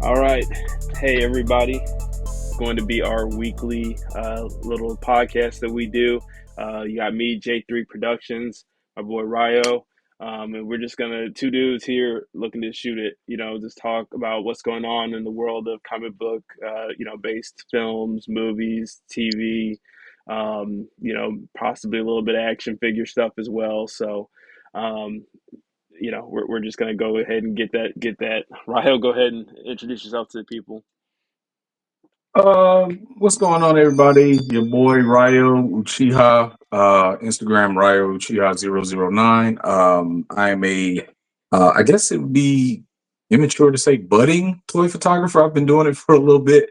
All right. Hey, everybody. It's going to be our weekly little podcast that we do. You got me, J3 Productions, my boy Ryo. And we're just going to, two dudes here looking to shoot it, just talk about what's going on in the world of comic book, based films, movies, TV, possibly a little bit of action figure stuff as well. So, um, we're just gonna go ahead and get that. Rahel, go ahead and introduce yourself to the people. What's going on, everybody? Your boy Ryo Uchiha, Instagram Ryo Uchiha 009. I am I guess it would be immature to say budding toy photographer. I've been doing it for a little bit.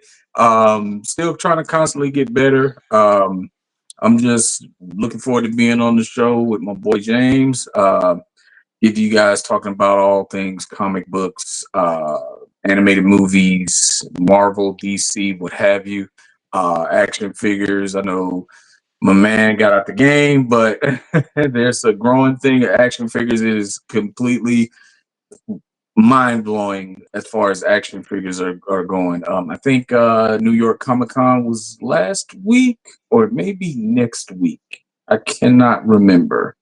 Still trying to constantly get better. I'm just looking forward to being on the show with my boy James. Give you guys talking about all things comic books, animated movies, Marvel, DC, what have you, action figures. I know my man got out the game, but there's a growing thing. Action figures is completely mind blowing as far as action figures are going. I think New York Comic Con was last week or maybe next week. I cannot remember.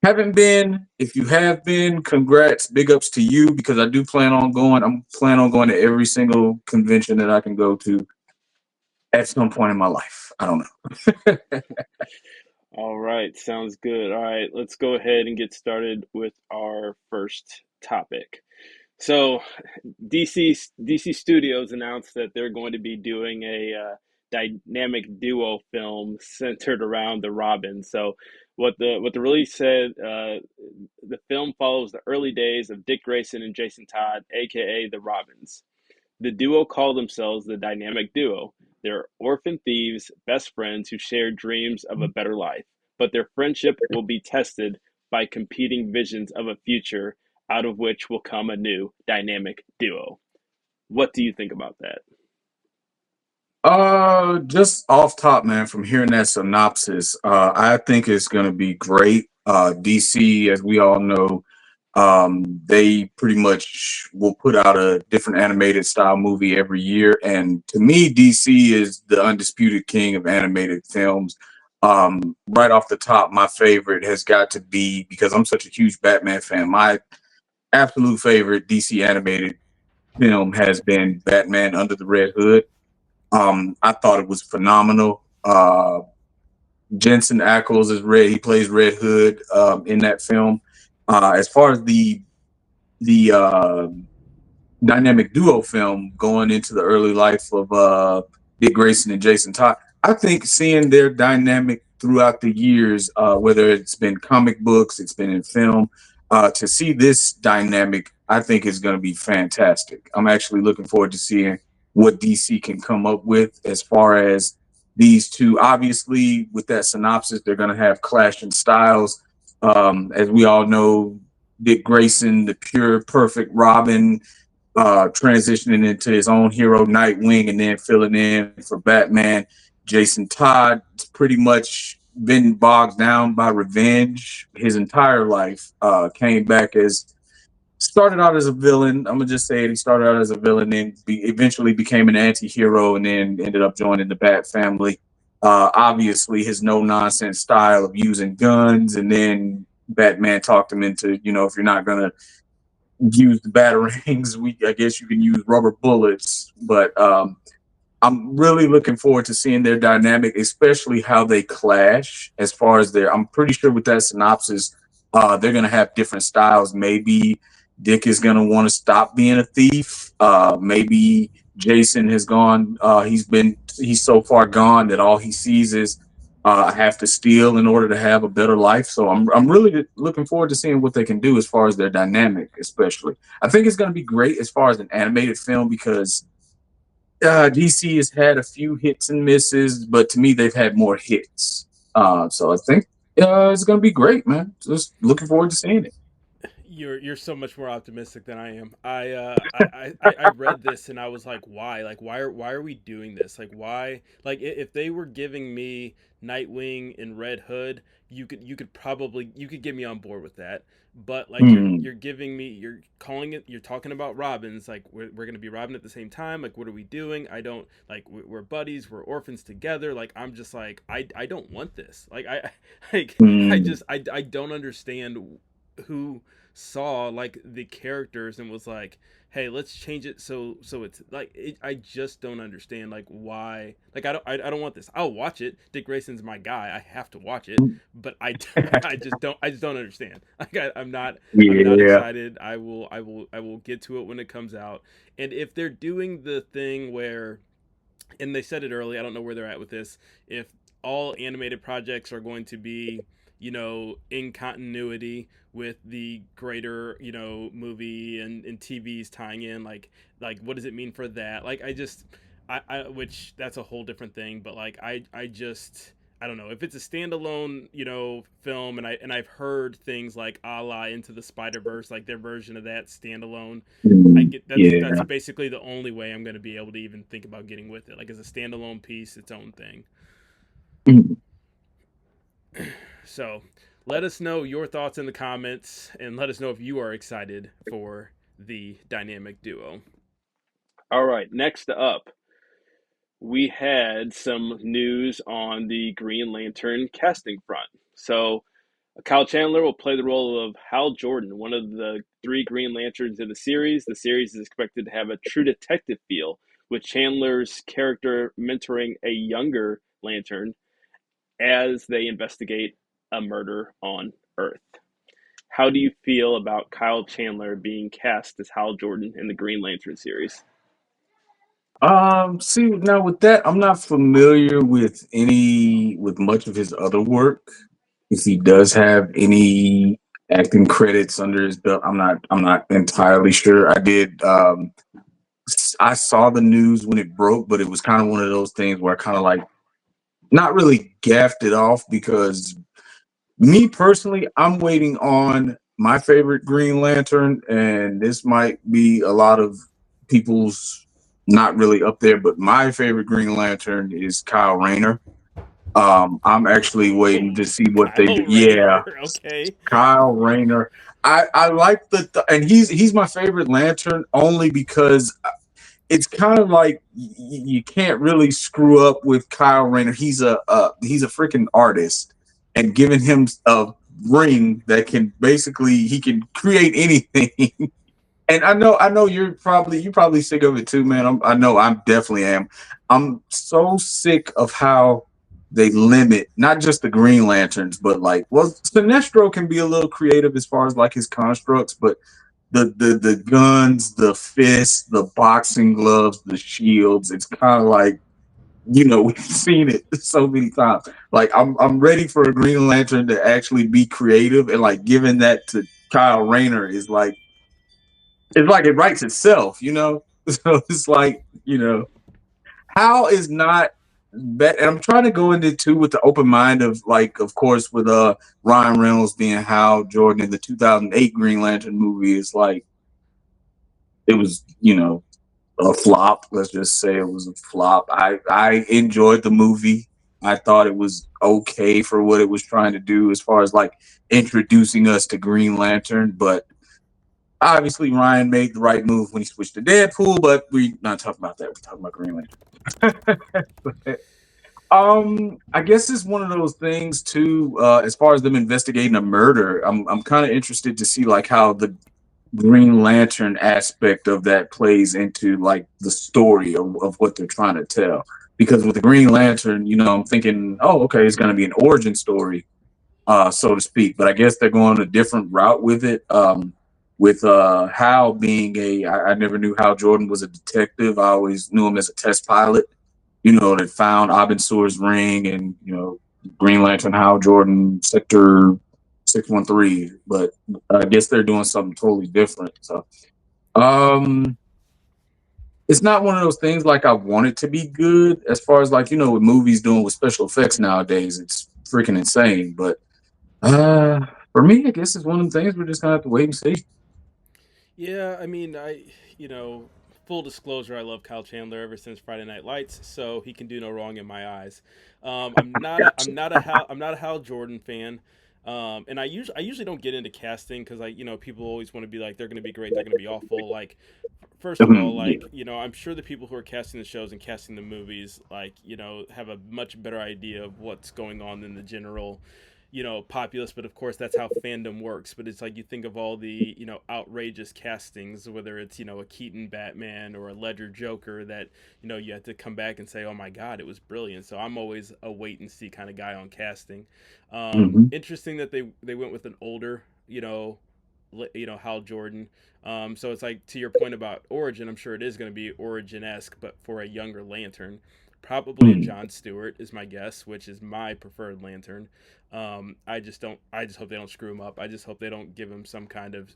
Haven't been. If you have been, congrats, big ups to you because I do plan on going. I'm planning on going to every single convention that I can go to at some point in my life. I don't know. All right, sounds good. All right, let's go ahead and get started with our first topic. So, DC Studios announced that they're going to be doing a dynamic duo film centered around the Robin. So, what the release said, the film follows the early days of Dick Grayson and Jason Todd, aka the Robins. The duo call themselves the Dynamic Duo. They're orphan thieves, best friends who share dreams of a better life, but their friendship will be tested by competing visions of a future out of which will come a new dynamic duo. What do you think about that? Just off top, man, from hearing that synopsis, I think it's gonna be great. DC, as we all know, they pretty much will put out a different animated style movie every year. And to me, DC is the undisputed king of animated films. Right off the top, my favorite has got to be because I'm such a huge Batman fan. My absolute favorite DC animated film has been Batman Under the Red Hood. I thought it was phenomenal. Jensen Ackles is Red. He plays Red Hood in that film. As far as the dynamic duo film going into the early life of Dick Grayson and Jason Todd, I think seeing their dynamic throughout the years, whether it's been comic books, it's been in film, to see this dynamic, I think is going to be fantastic. I'm actually looking forward to seeing what DC can come up with as far as these two. Obviously, with that synopsis, they're going to have clashing styles. As we all know, Dick Grayson, the pure, perfect Robin, transitioning into his own hero, Nightwing, and then filling in for Batman. Jason Todd pretty much been bogged down by revenge his entire life. Came back as started out as a villain. I'm gonna just say it. He started out as a villain and eventually became an anti-hero and then ended up joining the Bat family. Obviously, his no nonsense style of using guns, and then Batman talked him into, if you're not gonna use the batarangs, I guess you can use rubber bullets. But I'm really looking forward to seeing their dynamic, especially how they clash. As far as I'm pretty sure with that synopsis, they're gonna have different styles. Maybe Dick is gonna want to stop being a thief. Maybe Jason has gone. He's so far gone that all he sees is I have to steal in order to have a better life. So I'm really looking forward to seeing what they can do as far as their dynamic, especially. I think it's going to be great as far as an animated film because DC has had a few hits and misses, but to me they've had more hits. So I think it's going to be great, man. Just looking forward to seeing it. You're so much more optimistic than I am. I read this and I was like, why? Like, why are we doing this? Like, why? Like, if they were giving me Nightwing and Red Hood, you could get me on board with that. But like, Hmm. you're giving me, you're talking about Robins. Like, we're gonna be Robin at the same time. Like, what are we doing? I don't like. We're buddies. We're orphans together. Like, I'm just like, I don't want this. Like, like Hmm. I don't understand who saw like the characters and was like, hey, let's change it so it's like I just don't understand like why. Like, I don't want this. I'll watch it. Dick Grayson's my guy. I have to watch it. But I just don't understand. Like, I'm not Yeah. excited. I will get to it when it comes out. And if they're doing the thing where, and they said it early, I don't know where they're at with this, if all animated projects are going to be, in continuity with the greater, movie and TVs tying in, like what does it mean for that? Like, I which that's a whole different thing, but like I just I don't know if it's a standalone, film, and I've heard things like a la Into the Spider Verse, like their version of that standalone. I Hmm. get that's Yeah. basically the only way I'm going to be able to even think about getting with it. Like, as a standalone piece, its own thing. Hmm. So, let us know your thoughts in the comments, and let us know if you are excited for the dynamic duo. All right, next up, we had some news on the Green Lantern casting front. So, Kyle Chandler will play the role of Hal Jordan, one of the three Green Lanterns in the series. The series is expected to have a true detective feel, with Chandler's character mentoring a younger Lantern as they investigate a murder on Earth. How do you feel about Kyle Chandler being cast as Hal Jordan in the Green Lantern series? See now with that, I'm not familiar with much of his other work. If he does have any acting credits under his belt, I'm not entirely sure. I saw the news when it broke, but it was kind of one of those things where I kind of like not really gaffed it off because me personally, I'm waiting on my favorite Green Lantern, and this might be a lot of people's not really up there, but my favorite Green Lantern is Kyle Rayner. I'm actually waiting to see what they do. Kyle Yeah, Rayner, okay. Kyle Rayner. I like and he's my favorite Lantern only because it's kind of like you can't really screw up with Kyle Rayner. He's a freaking artist, and giving him a ring that can basically he can create anything. And I know you probably sick of it too, man. I know I definitely am. I'm so sick of how they limit not just the Green Lanterns, but like, well, Sinestro can be a little creative as far as like his constructs, but the guns, the fists, the boxing gloves, the shields. It's kind of like we've seen it so many times. Like I'm ready for a Green Lantern to actually be creative, and like giving that to Kyle Rayner is like it's like it writes itself. So it's like Hal is not bet and I'm trying to go into too with the open mind of like of course with Ryan Reynolds being Hal Jordan in the 2008 Green Lantern movie is like it was a flop. Let's just say it was a flop. I enjoyed the movie. I thought it was okay for what it was trying to do as far as like introducing us to Green Lantern, but obviously Ryan made the right move when he switched to Deadpool, but we're not talking about that. We're talking about Green Lantern. I guess it's one of those things too. As far as them investigating a murder, I'm kind of interested to see like how the Green Lantern aspect of that plays into like the story of what they're trying to tell. Because with the Green Lantern, I'm thinking, oh, okay, it's going to be an origin story, so to speak. But I guess they're going a different route with it. With Hal being I never knew Hal Jordan was a detective. I always knew him as a test pilot. That found Abensur's ring and Green Lantern Hal Jordan Sector 613. But I guess they're doing something totally different. So um, it's not one of those things like I want it to be good as far as like what movies doing with special effects nowadays. It's freaking insane. But uh, for me, I guess it's one of the things we're just gonna have to wait and see. Yeah, I mean, you know, full disclosure, I love Kyle Chandler ever since Friday Night Lights, so he can do no wrong in my eyes. Gotcha. I'm not a Hal Jordan fan. And I usually don't get into casting because people always want to be like they're going to be great, they're going to be awful. Like, first of all, Yeah. like I'm sure the people who are casting the shows and casting the movies, like have a much better idea of what's going on than the general populace. But of course that's how fandom works. But it's like you think of all the outrageous castings, whether it's a Keaton Batman or a Ledger Joker, that you have to come back and say, oh my god, it was brilliant. So I'm always a wait and see kind of guy on casting. Hmm. Interesting that they went with an older Hal Jordan. So it's like, to your point about origin, I'm sure it is going to be origin-esque, but for a younger Lantern. Probably a Hmm. John Stewart is my guess, which is my preferred Lantern. I just don't. I just hope they don't screw him up. I just hope they don't give him some kind of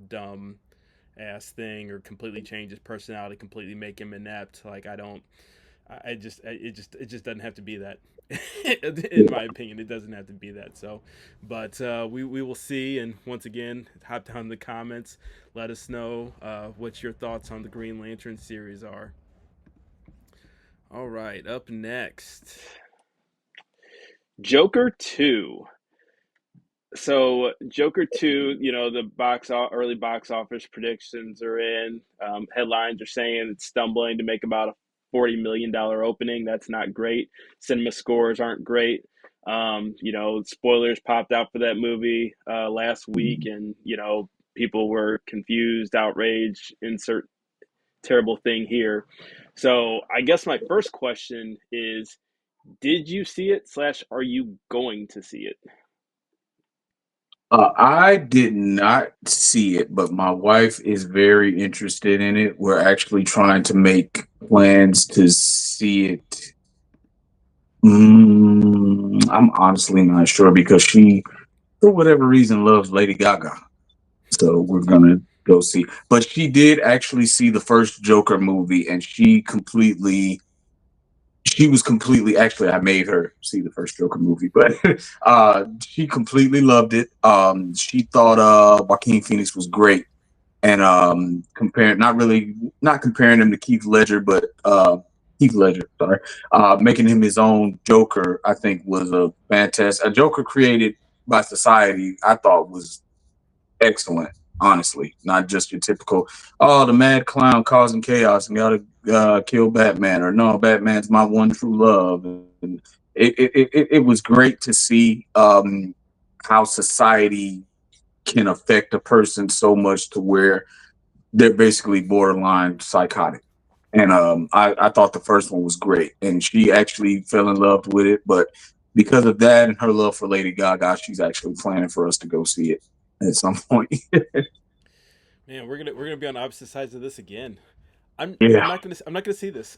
dumb ass thing or completely change his personality, completely make him inept. Like I don't. It just doesn't have to be that. In my opinion, it doesn't have to be that. So, but we will see. And once again, hop down in the comments. Let us know what your thoughts on the Green Lantern series are. All right, up next. Joker 2. So Joker 2, the early box office predictions are in. Headlines are saying it's stumbling to make about a $40 million opening. That's not great. Cinema scores aren't great. Spoilers popped out for that movie last week, and people were confused, outraged, insert terrible thing here. So I guess my first question is, did you see it slash are you going to see it? I did not see it, but my wife is very interested in it. We're actually trying to make plans to see it. I'm honestly not sure because she, for whatever reason, loves Lady Gaga. So we're gonna go see. But she did actually see the first Joker movie, and she was completely, actually I made her see the first Joker movie, but she completely loved it. She thought Joaquin Phoenix was great, and comparing, not comparing him to Keith Ledger, but Heath Ledger, sorry, making him his own Joker, I think was a Joker created by society. I thought was excellent, honestly. Not just your typical, oh, the mad clown causing chaos and gotta kill Batman, or no, Batman's my one true love. And it was great to see how society can affect a person so much to where they're basically borderline psychotic. And I thought the first one was great, and she actually fell in love with it. But because of that and her love for Lady Gaga, she's actually planning for us to go see it at some point. Man, we're gonna be on opposite sides of this again. Yeah. I'm not gonna see this.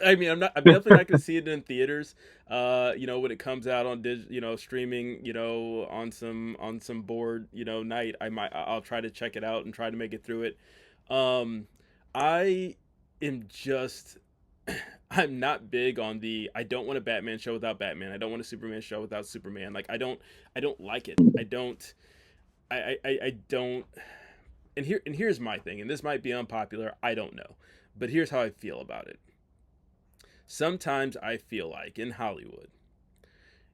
I mean, I'm definitely not gonna see it in theaters. When it comes out on streaming, on some board, night, I'll try to check it out and try to make it through it. Um, I am just I'm not big on the I don't want a Batman show without Batman. I don't want a Superman show without Superman. Like I don't like it. I don't. And here's my thing, and this might be unpopular, I don't know, but here's how I feel about it. Sometimes I feel like in Hollywood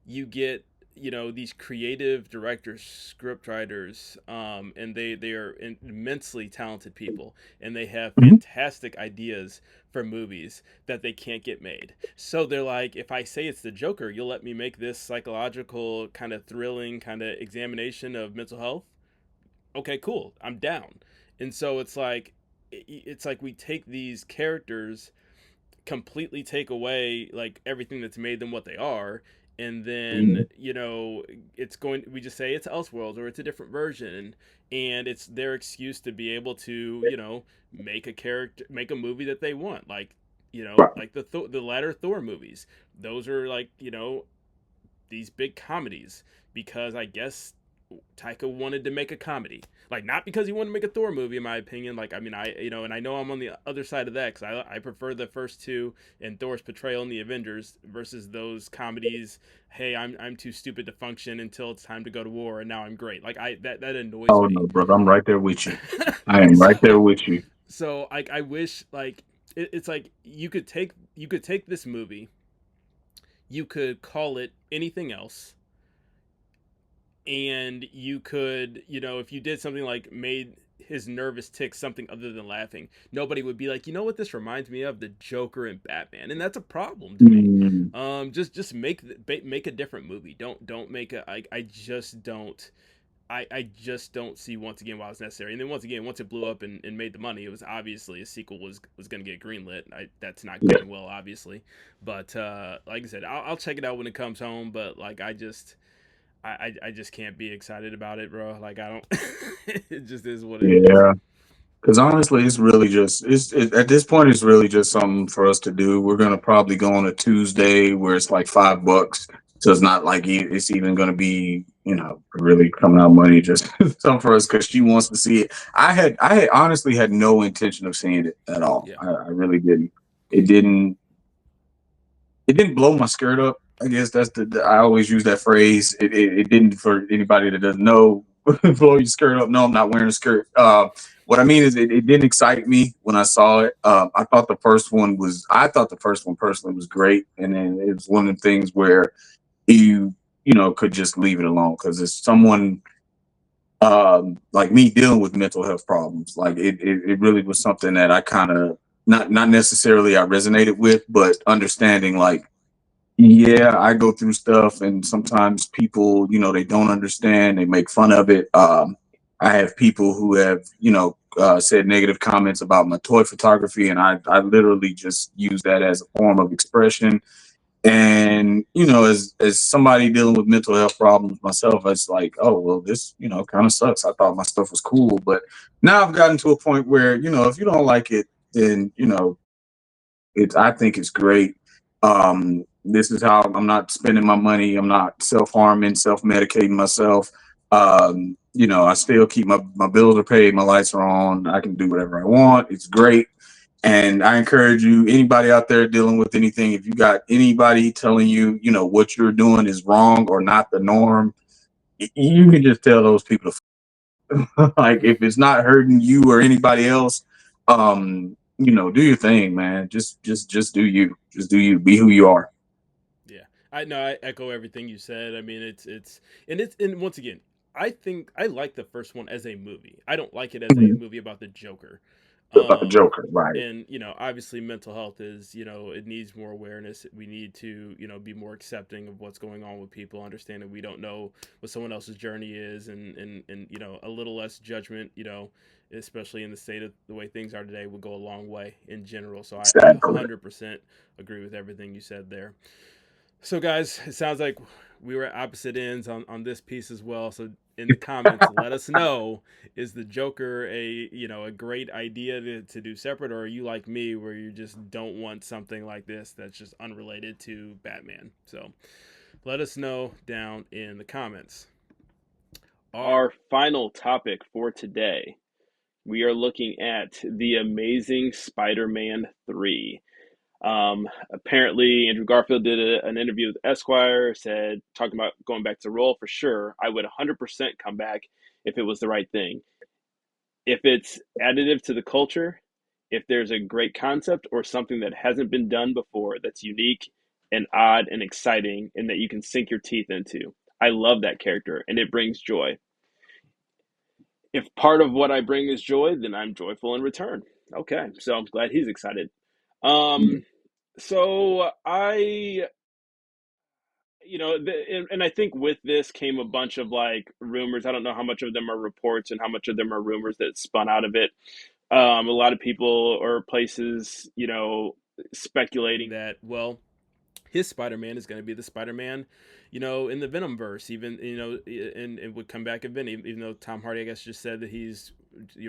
you get these creative directors, script writers, and they are immensely talented people, and they have Mhm. fantastic ideas for movies that they can't get made. So they're like, if I say it's the Joker, you'll let me make this psychological kind of thrilling kind of examination of mental health. Okay, cool, I'm down. And so it's like we take these characters, completely take away like everything that's made them what they are, and then it's going we just say it's Elseworlds or it's a different version, and it's their excuse to be able to make a movie that they want, like Right. like the latter Thor movies. Those are like these big comedies because I guess Taika wanted to make a comedy, like not because he wanted to make a Thor movie, in my opinion. Like, I mean, and I know I'm on the other side of that because I prefer the first two and Thor's portrayal in the Avengers versus those comedies. Hey, I'm too stupid to function until it's time to go to war, and now I'm great. Like, that annoys Oh me. no, brother, I'm right there with you. I am right there so with you. like I wish like it's like you could take this movie, you could call it anything else, and you could, if you did something like made his nervous tick something other than laughing, nobody would be like, you know what, this reminds me of the Joker and Batman, and that's a problem to me. Mm, Just make a different movie. Don't make a. I just don't. I just don't see once again why it's necessary. And then once again, once it blew up and made the money, it was obviously a sequel was going to get greenlit. That's not yeah, going well, obviously. But like I said, I'll check it out when it comes home. But like I just can't be excited about it, bro. Like I don't. It just is what it is. yeah. Because honestly, it's really just at this point, it's really just something for us to do. We're gonna probably go on a Tuesday where it's like $5, so it's not like it's even gonna be really coming out money. Just something for us because she wants to see it. I had honestly had no intention of seeing it at all. Yeah. I really didn't. It didn't it didn't blow my skirt up. I guess that's I always use that phrase. It didn't, for anybody that doesn't know, blow your skirt up. No, I'm not wearing a skirt. What I mean is it didn't excite me when I saw it. I thought the first one personally was great. And then it was one of the things where could just leave it alone. Cause it's someone, like me dealing with mental health problems. Like it really was something that I kind of, not necessarily I resonated with, but understanding like, yeah, I go through stuff, and sometimes people, they don't understand. They make fun of it. I have people who have, said negative comments about my toy photography, and I literally just use that as a form of expression. And as somebody dealing with mental health problems myself, it's like, oh well, this kind of sucks. I thought my stuff was cool, but now I've gotten to a point where if you don't like it, then I think it's great. This is how I'm not spending my money. I'm not self harming, self medicating myself. I still keep my bills are paid, my lights are on. I can do whatever I want. It's great. And I encourage you, anybody out there dealing with anything, if you got anybody telling you, what you're doing is wrong or not the norm, you can just tell those people to like, if it's not hurting you or anybody else, do your thing, man. Just do you. Just do you. Be who you are. Yeah, I know. I echo everything you said. I mean, and once again, I think I like the first one as a movie. I don't like it as a Mhm. movie about the Joker. About the Um, Joker, right? and obviously, mental health is it needs more awareness. We need to be more accepting of what's going on with people, understanding we don't know what someone else's journey is, and a little less judgment. Especially in the state of the way things are today, will go a long way in general. So I Exactly. 100% agree with everything you said there. So, guys, it sounds like we were at opposite ends on this piece as well. So, in the comments, let us know: is the Joker a great idea to do separate, or are you like me, where you just don't want something like this that's just unrelated to Batman? So, let us know down in the comments. Our Our Our final topic for today, we are looking at The Amazing Spider-Man 3. Apparently, Andrew Garfield did an interview with Esquire, said, talking about going back to the role for sure. I would 100% come back if it was the right thing. If it's additive to the culture, if there's a great concept or something that hasn't been done before that's unique and odd and exciting and that you can sink your teeth into. I love that character and it brings joy. If part of what I bring is joy, then I'm joyful in return. Okay, so I'm glad he's excited. Um, so I, and I think with this came a bunch of like rumors. I don't know how much of them are reports and how much of them are rumors that spun out of it. A lot of people or places, speculating that, well, his Spider-Man is going to be the Spider-Man, in the Venom verse, even and would come back and even though Tom Hardy, I guess, just said that he's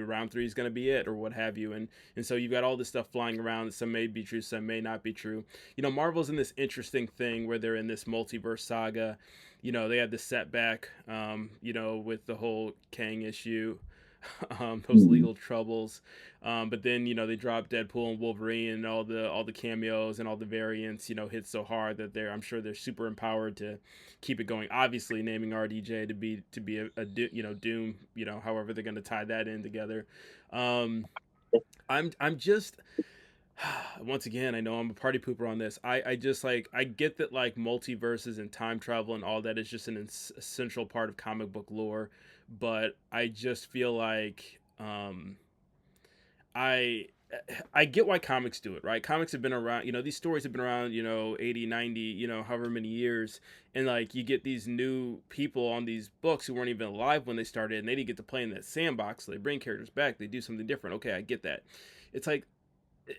round three is going to be it or what have you, and so you've got all this stuff flying around. Some may be true, some may not be true. Marvel's in this interesting thing where they're in this multiverse saga, they had the setback, with the whole Kang issue, those Mhm. legal troubles. But then they dropped Deadpool and Wolverine, and all the cameos and all the variants hit so hard that I'm sure they're super empowered to keep it going. Obviously, naming RDJ to be a Doom, however they're going to tie that in together. Um, I'm just once again, I know I'm a party pooper on this. I just like I get that like multiverses and time travel and all that is just an essential part of comic book lore, but I just feel like I I get why comics do it, right? Comics have been around, these stories have been around, 80, 90, however many years. And like you get these new people on these books who weren't even alive when they started and they didn't get to play in that sandbox. So they bring characters back, they do something different. Okay, I get that. It's like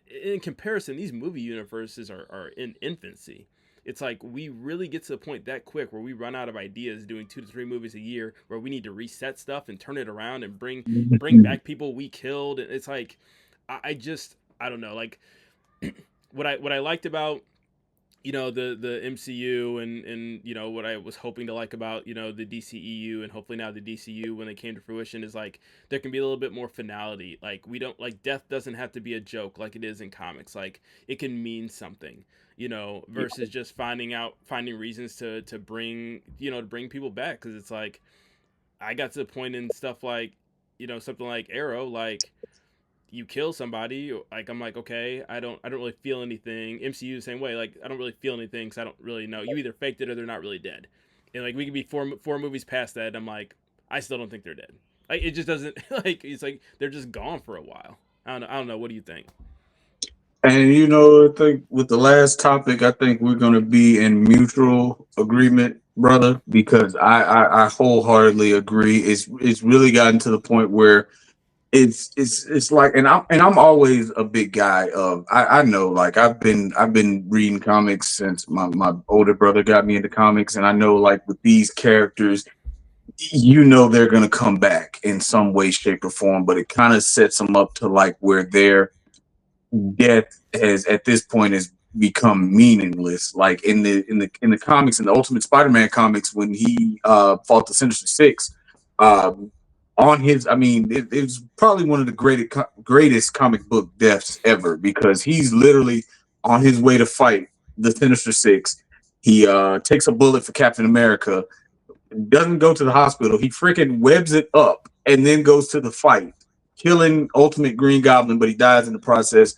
in comparison, these movie universes are in infancy. It's like we really get to the point that quick where we run out of ideas doing 2 to 3 movies a year, where we need to reset stuff and turn it around and bring back people we killed. And it's like I don't know, like what I liked about the MCU and what I was hoping to like about the DCEU and hopefully now the DCU when they came to fruition is like there can be a little bit more finality. Like we don't like death doesn't have to be a joke like it is in comics. Like it can mean something, versus just finding reasons to bring to bring people back, because it's like I got to the point in stuff like something like Arrow, like you kill somebody, like I'm like, okay, I don't really feel anything. MCU the same way, like I don't really feel anything because I don't really know. You either faked it or they're not really dead. And like we could be four movies past that, and I'm like, I still don't think they're dead. Like it just doesn't like it's like they're just gone for a while. I don't know. What do you think? And I think with the last topic, I think we're going to be in mutual agreement, brother, because I wholeheartedly agree. It's really gotten to the point where it's like, and I'm always a big guy of I know, like I've been reading comics since my older brother got me into comics, and I know, like, with these characters, they're gonna come back in some way, shape, or form, but it kind of sets them up to like where they're death has at this point has become meaningless. Like in the comics, in the Ultimate Spider-Man comics, when he fought the Sinister Six, um, on his, I mean, it was probably one of the greatest comic book deaths ever, because he's literally on his way to fight the Sinister Six. He takes a bullet for Captain America, doesn't go to the hospital. He freaking webs it up and then goes to the fight, killing Ultimate Green Goblin, but he dies in the process,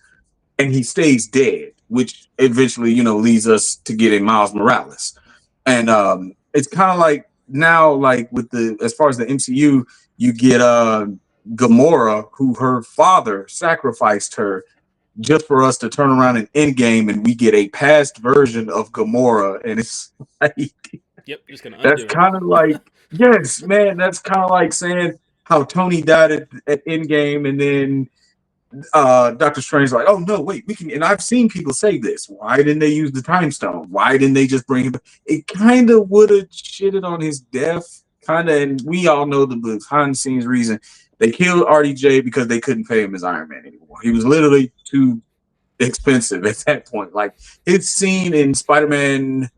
and he stays dead, which eventually, leads us to getting Miles Morales. And it's kind of like now, like with the as far as the MCU, you get Gamora, who her father sacrificed her just for us to turn around in Endgame, and we get a past version of Gamora, and it's like Yep, just gonna that's undo it. kind of like, yes, man, that's kind of like saying how Tony died at Endgame, and then Doctor Strange like, oh no, wait, we can. And I've seen people say this. Why didn't they use the time stone? Why didn't they just bring him? It kind of would have shitted on his death, kind of. And we all know the behind the scenes reason they killed RDJ because they couldn't pay him as Iron Man anymore. He was literally too expensive at that point. Like his scene in Spider-Man,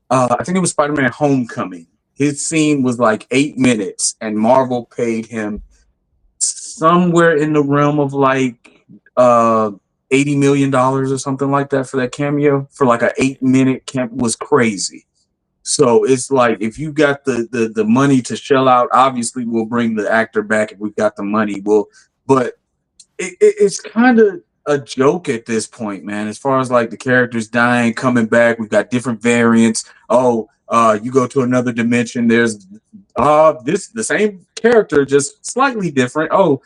I think it was Spider-Man Homecoming. His scene was like 8 minutes, and Marvel paid him somewhere in the realm of like uh $80 million or something like that for that cameo, for like a 8 minute camp. Was crazy. So it's like, if you got the money to shell out, obviously we'll bring the actor back. If we've got the money, we'll. But it's kind of a joke at this point, man. As far as like the characters dying, coming back, we've got different variants. Oh, you go to another dimension. There's this the same character, just slightly different. Oh,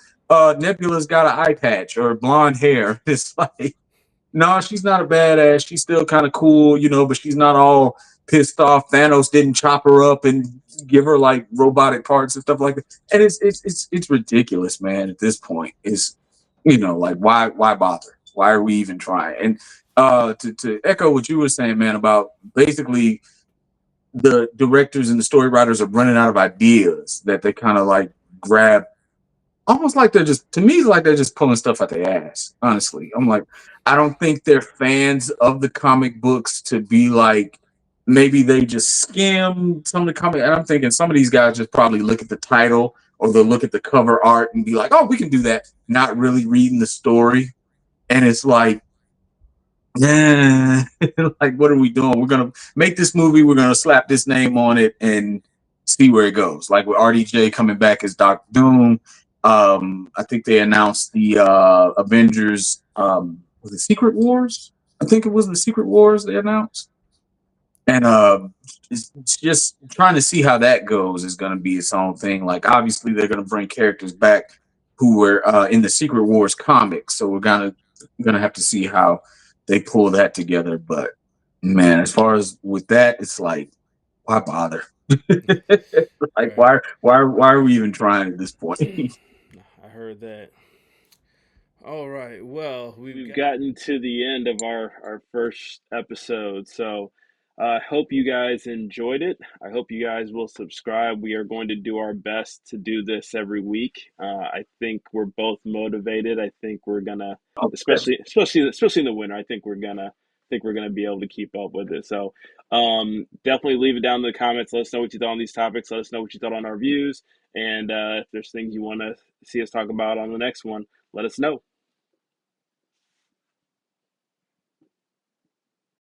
Nebula's got an eye patch or blonde hair. It's like, no, she's not a badass. She's still kind of cool, but she's not all pissed off. Thanos didn't chop her up and give her like robotic parts and stuff like that. And it's ridiculous, man. At this point, is like, why bother? Why are we even trying? And to echo what you were saying, man, about basically the directors and the story writers are running out of ideas that they kind of like grab, almost like they're just, to me, it's like they're just pulling stuff out their ass. Honestly, I'm like, I don't think they're fans of the comic books to be like maybe they just skim some of the comic. And I'm thinking some of these guys just probably look at the title or they'll look at the cover art and be like, "Oh, we can do that," not really reading the story. And it's like, yeah, like what are we doing? We're gonna make this movie. We're gonna slap this name on it and see where it goes. Like with RDJ coming back as Doctor Doom. I think they announced the Avengers. Was it Secret Wars? I think it was the Secret Wars they announced. And it's just trying to see how that goes is going to be its own thing. Like obviously they're going to bring characters back who were in the Secret Wars comics, so we're gonna have to see how they pull that together. But man, as far as with that, it's like why bother? Like Right. why are we even trying at this point? I heard that. All right. Well, we've gotten to the end of our first episode. So I hope you guys enjoyed it. I hope you guys will subscribe. We are going to do our best to do this every week. I think we're both motivated. I think we're gonna, especially in the winter. I think we're gonna be able to keep up with it. So definitely leave it down in the comments. Let us know what you thought on these topics. Let us know what you thought on our views. And if there's things you want to see us talk about on the next one, let us know.